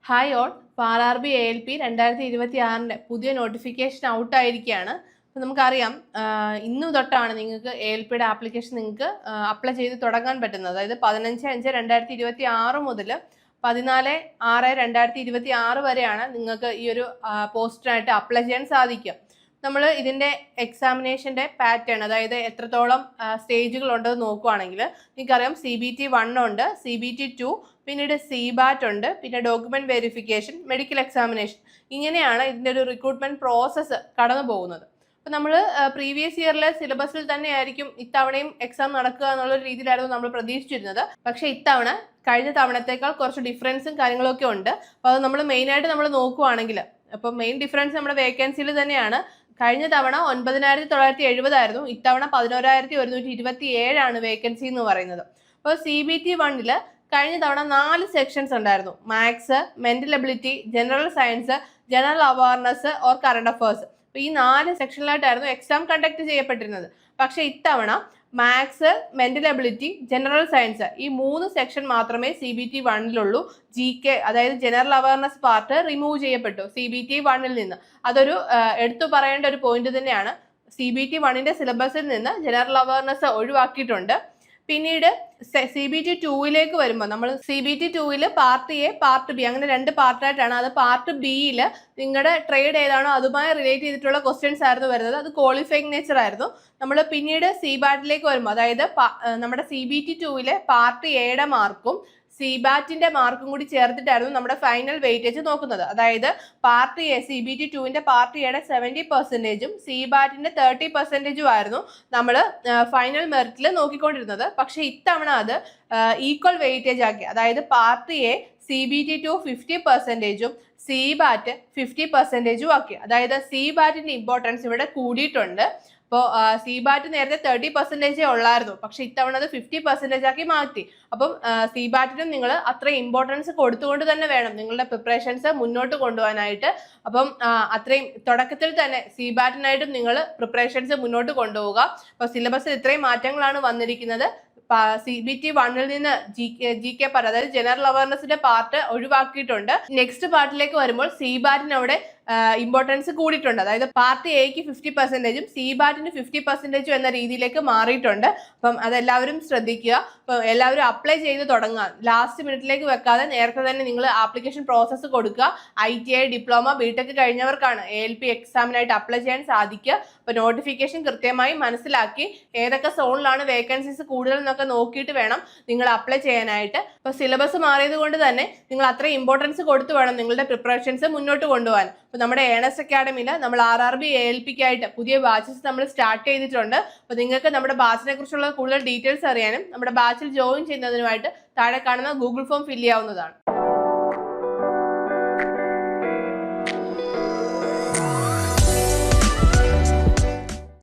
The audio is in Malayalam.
Hi all. RRB ALP 2026 പുതിയ നോട്ടിഫിക്കേഷൻ ഔട്ടായിരിക്കുകയാണ്. അപ്പോൾ നമുക്കറിയാം ഇന്നു തൊട്ടാണ് നിങ്ങൾക്ക് ALP ആപ്ലിക്കേഷൻ നിങ്ങൾക്ക് അപ്ലൈ ചെയ്ത് തുടങ്ങാൻ പറ്റുന്നത്. അതായത് 15/5/2026 മുതൽ 14/6/2026 വരെയാണ് നിങ്ങൾക്ക് ഈ ഒരു പോസ്റ്റിനായിട്ട് അപ്ലൈ ചെയ്യാൻ സാധിക്കുക. നമ്മൾ ഇതിൻ്റെ എക്സാമിനേഷൻ്റെ പാറ്റേൺ, അതായത് എത്രത്തോളം സ്റ്റേജുകൾ ഉണ്ടെന്ന് നോക്കുകയാണെങ്കിൽ നിങ്ങൾക്കറിയാം CBT 1 ഉണ്ട്, CBT 2, പിന്നീട് CBAT ഉണ്ട്, പിന്നെ ഡോക്യുമെന്റ് വെരിഫിക്കേഷൻ, മെഡിക്കൽ എക്സാമിനേഷൻ. ഇങ്ങനെയാണ് ഇതിൻ്റെ ഒരു റിക്രൂട്ട്മെന്റ് പ്രോസസ്സ് കടന്നു പോകുന്നത്. അപ്പോൾ നമ്മൾ പ്രീവിയസ് ഇയറിലെ സിലബസിൽ തന്നെയായിരിക്കും ഇത്തവണയും എക്സാം നടക്കുക എന്നുള്ള രീതിയിലായിരുന്നു നമ്മൾ പ്രതീക്ഷിച്ചിരുന്നത്. പക്ഷേ ഇത്തവണ കഴിഞ്ഞ തവണത്തേക്കാൾ കുറച്ച് ഡിഫറൻസും കാര്യങ്ങളൊക്കെ ഉണ്ട്. അപ്പോൾ അത് നമ്മൾ മെയിനായിട്ട് നമ്മൾ നോക്കുകയാണെങ്കിൽ, അപ്പോൾ മെയിൻ ഡിഫറൻസ് നമ്മുടെ വേക്കൻസിയിൽ തന്നെയാണ്. കഴിഞ്ഞ തവണ 9,970 ആയിരുന്നു, ഇത്തവണ 11,127 ആണ് വേക്കൻസി എന്ന് പറയുന്നത്. അപ്പോൾ CBT 1 കഴിഞ്ഞ തവണ 4 സെക്ഷൻസ് ഉണ്ടായിരുന്നു: maths, mental ability, general science, general awareness or current affairs. അപ്പോൾ ഈ 4 സെക്ഷനിലായിട്ടായിരുന്നു എക്സാം കണ്ടക്ട് ചെയ്യപ്പെട്ടിരുന്നത്. പക്ഷേ ഇത്തവണ maths, mental ability, general science ഈ 3 സെക്ഷൻ മാത്രമേ CBT 1 GK അതായത് ജനറൽ അവയർനെസ് പാർട്ട് റിമൂവ് ചെയ്യപ്പെട്ടു CBT 1 നിന്ന്. അതൊരു എടുത്തു പറയേണ്ട ഒരു പോയിന്റ് തന്നെയാണ്. CBT 1 സിലബസിൽ നിന്ന് ജനറൽ അവയർനെസ് ഒഴിവാക്കിയിട്ടുണ്ട്. പിന്നീട് CBT 2 വരുമ്പോൾ നമ്മൾ CBT 2 part A, part B അങ്ങനെ 2 പാർട്ടായിട്ടാണ്. അത് പാർട്ട് Bയിൽ നിങ്ങളുടെ ട്രേഡ് ഏതാണോ അതുമായി റിലേറ്റ് ചെയ്തിട്ടുള്ള ക്വസ്റ്റ്യൻസ് ആയിരുന്നു വരുന്നത്. അത് ക്വാളിഫയിങ് നേച്ചർ ആയിരുന്നു. നമ്മൾ പിന്നീട് CBAT വരുമ്പോൾ, അതായത് നമ്മുടെ CBT 2 പാർട്ട് Aയുടെ മാർക്കും CBAT മാർക്കും കൂടി ചേർത്തിട്ടായിരുന്നു നമ്മുടെ ഫൈനൽ വെയിറ്റേജ് നോക്കുന്നത്. അതായത് പാർട്ട് എ CBT 2 പാർട്ട് എയുടെ 70%, CBAT 30% ആയിരുന്നു നമ്മൾ ഫൈനൽ മെറിറ്റിൽ നോക്കിക്കൊണ്ടിരുന്നത്. പക്ഷെ ഇത്തവണ അത് ഈക്വൽ വെയിറ്റേജ് ആക്കി. അതായത് പാർട്ട് എ CBT 2 50%, CBAT 50% ആക്കി. അതായത് CBAT ഇമ്പോർട്ടൻസ് ഇവിടെ കൂടിയിട്ടുണ്ട്. അപ്പോൾ CBAT നേരത്തെ 30% ഉള്ളായിരുന്നു, പക്ഷെ ഇത്തവണ അത് 50% ആക്കി മാറ്റി. അപ്പം CBAT നിങ്ങൾ അത്ര ഇമ്പോർട്ടൻസ് കൊടുത്തുകൊണ്ട് തന്നെ വേണം നിങ്ങളുടെ പ്രിപ്പറേഷൻസ് മുന്നോട്ട് കൊണ്ടുപോകാനായിട്ട്. അപ്പം അത്രയും തുടക്കത്തിൽ തന്നെ CBAT നിങ്ങൾ പ്രിപ്പറേഷൻസ് മുന്നോട്ട് കൊണ്ടുപോവുക. അപ്പോൾ സിലബസിൽ ഇത്രയും മാറ്റങ്ങളാണ് വന്നിരിക്കുന്നത്. CBT 1 നിന്ന് GK പാർട്ട്, അതായത് ജനറൽ അവയർനെസിന്റെ പാർട്ട് ഒഴിവാക്കിയിട്ടുണ്ട്. നെക്സ്റ്റ് പാർട്ടിലേക്ക് വരുമ്പോൾ CBAT അവിടെ ഇമ്പോർട്ടൻസ് കൂടിയിട്ടുണ്ട്. അതായത് പാർട്ട് എക്ക് 50%, CBAT 50% എന്ന രീതിയിലേക്ക് മാറിയിട്ടുണ്ട്. അപ്പം അതെല്ലാവരും ശ്രദ്ധിക്കുക. അപ്പം എല്ലാവരും അപ്ലൈ ചെയ്ത് തുടങ്ങുക. ലാസ്റ്റ് മിനിറ്റിലേക്ക് വെക്കാതെ നേരത്തെ തന്നെ നിങ്ങൾ ആപ്ലിക്കേഷൻ പ്രോസസ്സ് കൊടുക്കുക. ITI, ഡിപ്ലോമ, BTech കഴിഞ്ഞവർക്കാണ് ALP എക്സാമിനായിട്ട് അപ്ലൈ ചെയ്യാൻ സാധിക്കുക. അപ്പോൾ നോട്ടിഫിക്കേഷൻ കൃത്യമായി മനസ്സിലാക്കി ഏതൊക്കെ സോണിലാണ് വേക്കൻസീസ് കൂടുതൽ എന്നൊക്കെ നോക്കിയിട്ട് വേണം നിങ്ങൾ അപ്ലൈ ചെയ്യാനായിട്ട്. അപ്പോൾ സിലബസ് മാറിയത് കൊണ്ട് തന്നെ നിങ്ങൾ അത്രയും ഇമ്പോർട്ടൻസ് കൊടുത്തു വേണം നിങ്ങളുടെ പ്രിപ്പറേഷൻസ് മുന്നോട്ട് കൊണ്ടുപോകാൻ. അപ്പോൾ നമ്മുടെ ഏണസ് അക്കാഡമിയിൽ നമ്മൾ RRB ALPക്കായിട്ട് പുതിയ ബാച്ചസ് നമ്മൾ സ്റ്റാർട്ട് ചെയ്തിട്ടുണ്ട്. അപ്പോൾ നിങ്ങൾക്ക് നമ്മുടെ ബാച്ചിനെ കുറിച്ചുള്ള കൂടുതൽ ഡീറ്റെയിൽസ് അറിയാനും നമ്മുടെ ബാച്ചിൽ ജോയിൻ ചെയ്യുന്നതിനുമായിട്ട് താഴെ കാണുന്ന ഗൂഗിൾ ഫോം ഫില്ല് ചെയ്യാവുന്നതാണ്.